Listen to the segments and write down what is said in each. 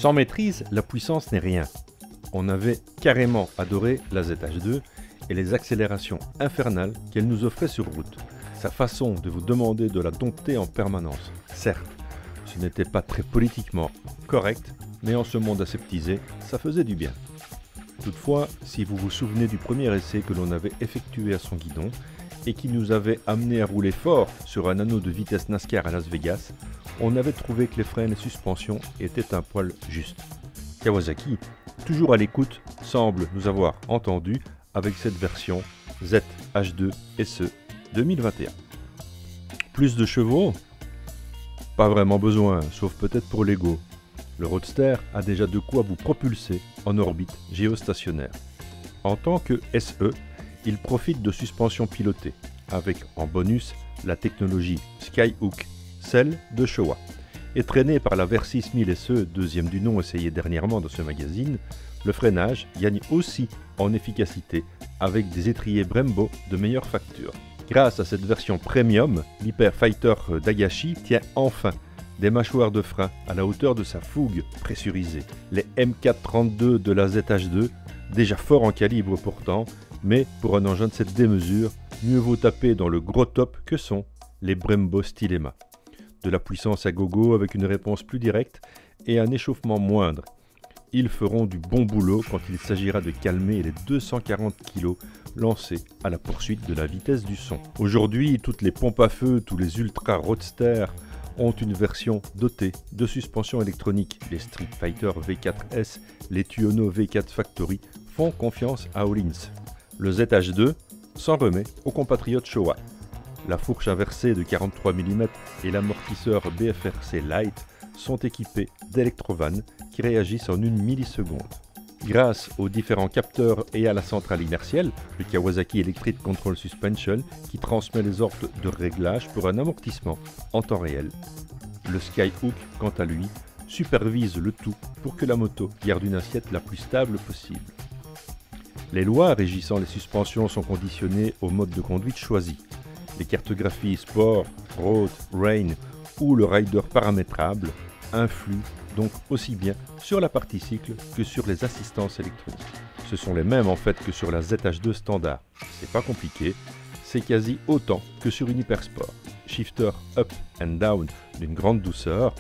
Sans maîtrise, la puissance n'est rien. On avait carrément adoré la ZH2 et les accélérations infernales qu'elle nous offrait sur route. Sa façon de vous demander de la dompter en permanence. Certes, ce n'était pas très politiquement correct, mais en ce monde aseptisé, ça faisait du bien. Toutefois, si vous vous souvenez du premier essai que l'on avait effectué à son guidon et qui nous avait amené à rouler fort sur un anneau de vitesse NASCAR à Las Vegas, on avait trouvé que les freins et suspensions étaient un poil justes. Kawasaki, toujours à l'écoute, semble nous avoir entendus avec cette version ZH2 SE 2021. Plus de chevaux? Pas vraiment besoin, sauf peut-être pour l'ego. Le Roadster a déjà de quoi vous propulser en orbite géostationnaire. En tant que SE, il profite de suspensions pilotées, avec en bonus la technologie Skyhook, celle de Showa. Et traîné par la Versys 1000 SE, deuxième du nom essayé dernièrement dans ce magazine, le freinage gagne aussi en efficacité avec des étriers Brembo de meilleure facture. Grâce à cette version premium, l'Hyper Fighter d'Agashi tient enfin des mâchoires de frein à la hauteur de sa fougue pressurisée. Les M432 de la ZH2, déjà fort en calibre pourtant, mais pour un engin de cette démesure, mieux vaut taper dans le gros top que sont les Brembo Stylema. De la puissance à gogo avec une réponse plus directe et un échauffement moindre. Ils feront du bon boulot quand il s'agira de calmer les 240 kg lancés à la poursuite de la vitesse du son. Aujourd'hui, toutes les pompes à feu, tous les ultra roadsters ont une version dotée de suspension électronique. Les Street Fighter V4S, les Tuono V4 Factory font confiance à Öhlins. Le ZH2 s'en remet aux compatriotes Showa. La fourche inversée de 43 mm et l'amortisseur BFRC Lite sont équipés d'électrovannes qui réagissent en 1 milliseconde. Grâce aux différents capteurs et à la centrale inertielle, le Kawasaki Electric Control Suspension qui transmet les ordres de réglage pour un amortissement en temps réel. Le Skyhook, quant à lui, supervise le tout pour que la moto garde une assiette la plus stable possible. Les lois régissant les suspensions sont conditionnées au mode de conduite choisi. Les cartographies Sport, Road, Rain ou le rider paramétrable influent donc aussi bien sur la partie cycle que sur les assistances électroniques. Ce sont les mêmes en fait que sur la ZH2 standard. C'est pas compliqué, c'est quasi autant que sur une Hypersport. Shifter up and down d'une grande douceur,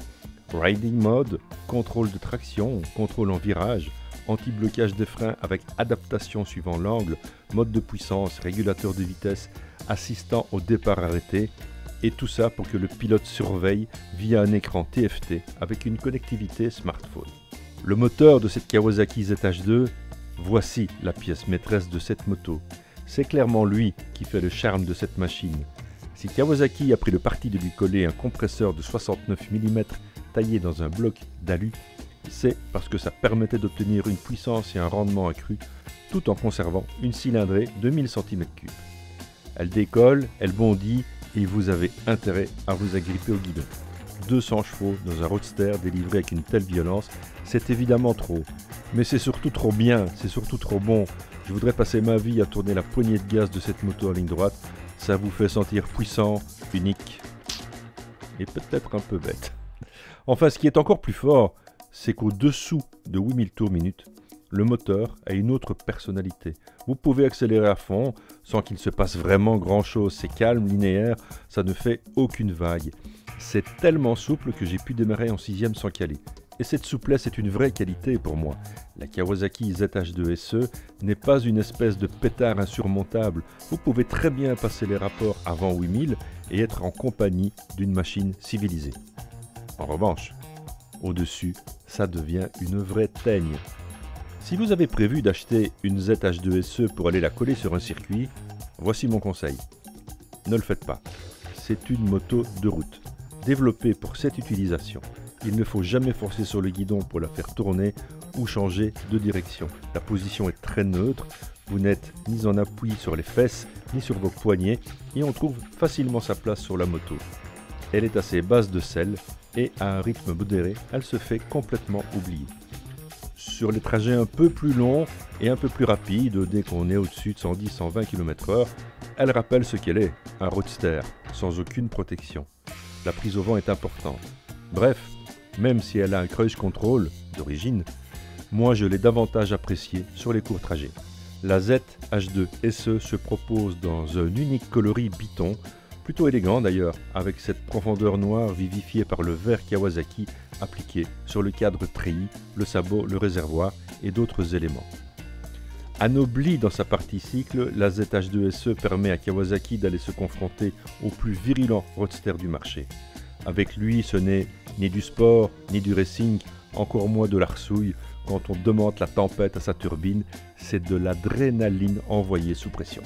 riding mode, contrôle de traction, contrôle en virage, anti-blocage des freins avec adaptation suivant l'angle, mode de puissance, régulateur de vitesse, assistant au départ arrêté, et tout ça pour que le pilote surveille via un écran TFT avec une connectivité smartphone. Le moteur de cette Kawasaki ZH2, voici la pièce maîtresse de cette moto. C'est clairement lui qui fait le charme de cette machine. Si Kawasaki a pris le parti de lui coller un compresseur de 69 mm taillé dans un bloc d'alu, c'est parce que ça permettait d'obtenir une puissance et un rendement accru tout en conservant une cylindrée de 1000 cm3. Elle décolle, elle bondit et vous avez intérêt à vous agripper au guidon. 200 chevaux dans un roadster délivré avec une telle violence, c'est évidemment trop. Mais c'est surtout trop bien, c'est surtout trop bon. Je voudrais passer ma vie à tourner la poignée de gaz de cette moto en ligne droite. Ça vous fait sentir puissant, unique et peut-être un peu bête. Enfin, ce qui est encore plus fort, c'est qu'au-dessous de 8000 tours minute, le moteur a une autre personnalité. Vous pouvez accélérer à fond sans qu'il se passe vraiment grand-chose. C'est calme, linéaire, ça ne fait aucune vague. C'est tellement souple que j'ai pu démarrer en 6ème sans caler. Et cette souplesse est une vraie qualité pour moi. La Kawasaki ZH2 SE n'est pas une espèce de pétard insurmontable. Vous pouvez très bien passer les rapports avant 8000 et être en compagnie d'une machine civilisée. En revanche, au-dessus, ça devient une vraie teigne. Si vous avez prévu d'acheter une ZH2 SE pour aller la coller sur un circuit, voici mon conseil. Ne le faites pas. C'est une moto de route, développée pour cette utilisation. Il ne faut jamais forcer sur le guidon pour la faire tourner ou changer de direction. La position est très neutre, vous n'êtes ni en appui sur les fesses, ni sur vos poignets, et on trouve facilement sa place sur la moto. Elle est assez basse de selle, et à un rythme modéré, elle se fait complètement oublier. Sur les trajets un peu plus longs et un peu plus rapides, dès qu'on est au-dessus de 110-120 km/h, elle rappelle ce qu'elle est, un roadster, sans aucune protection. La prise au vent est importante. Bref, même si elle a un cruise control d'origine, moi je l'ai davantage appréciée sur les courts trajets. La ZH2 SE se propose dans un unique coloris biton, plutôt élégant d'ailleurs, avec cette profondeur noire vivifiée par le verre Kawasaki appliqué sur le cadre treillis, le sabot, le réservoir et d'autres éléments. Anoblie dans sa partie cycle, la ZH2 SE permet à Kawasaki d'aller se confronter au plus virulent roadster du marché. Avec lui, ce n'est ni du sport, ni du racing, encore moins de l'arsouille. Quand on demande la tempête à sa turbine, c'est de l'adrénaline envoyée sous pression.